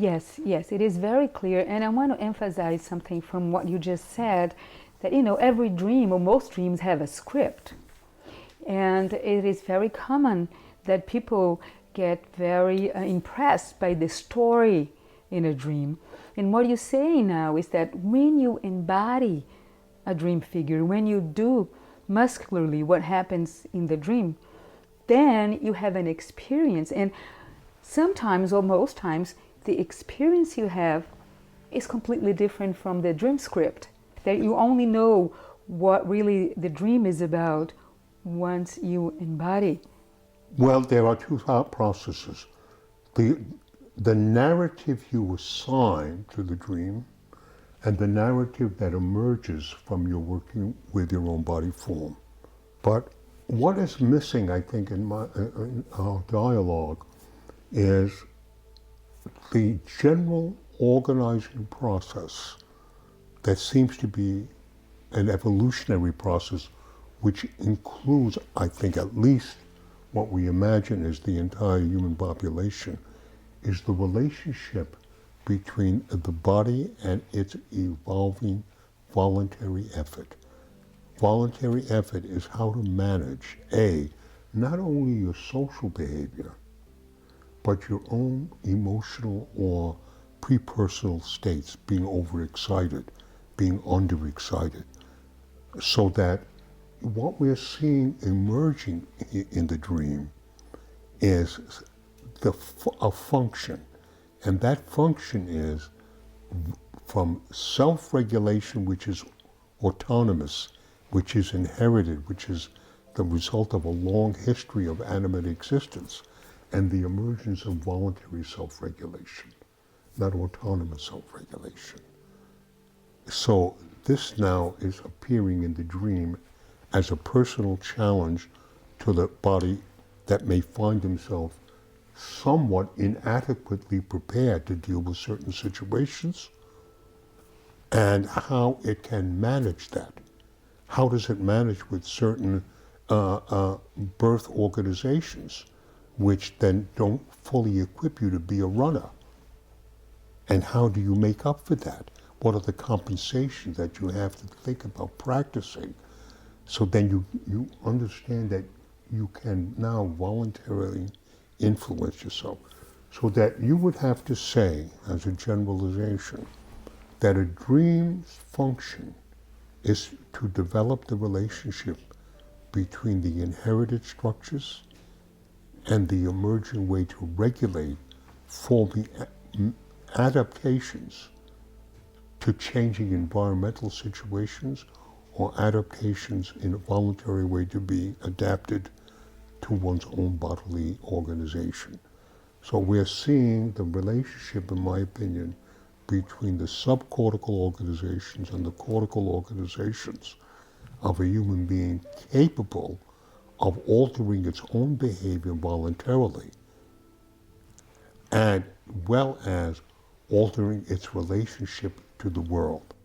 Yes, yes, it is very clear. And I want to emphasize something from what you just said, that, every dream or most dreams have a script. And it is very common that people get very impressed by the story in a dream. And what you're saying now is that when you embody a dream figure, when you do muscularly what happens in the dream, then you have an experience. And sometimes, or most times, the experience you have is completely different from the dream script. That you only know what really the dream is about once you embody. Well, there are two thought processes. The narrative you assign to the dream and the narrative that emerges from your working with your own body form. But what is missing, I think, in our dialogue is the general organizing process that seems to be an evolutionary process which includes, I think, at least what we imagine is the entire human population, is the relationship between the body and its evolving voluntary effort. Voluntary effort is how to manage, not only your social behavior, but your own emotional or prepersonal states, being overexcited, being underexcited, so that what we're seeing emerging in the dream is a function, and that function is from self-regulation, which is autonomous, which is inherited, which is the result of a long history of animate existence, and the emergence of voluntary self-regulation, not autonomous self-regulation. So this now is appearing in the dream as a personal challenge to the body that may find himself somewhat inadequately prepared to deal with certain situations, and how it can manage that. How does it manage with certain birth organizations which then don't fully equip you to be a runner? And how do you make up for that? What are the compensations that you have to think about practicing? So then you understand that you can now voluntarily influence yourself. So that you would have to say, as a generalization, that a dream's function is to develop the relationship between the inherited structures and the emerging way to regulate forming adaptations to changing environmental situations, or adaptations in a voluntary way to be adapted to one's own bodily organization. So we're seeing the relationship, in my opinion, between the subcortical organizations and the cortical organizations of a human being capable of altering its own behavior voluntarily, as well as altering its relationship to the world.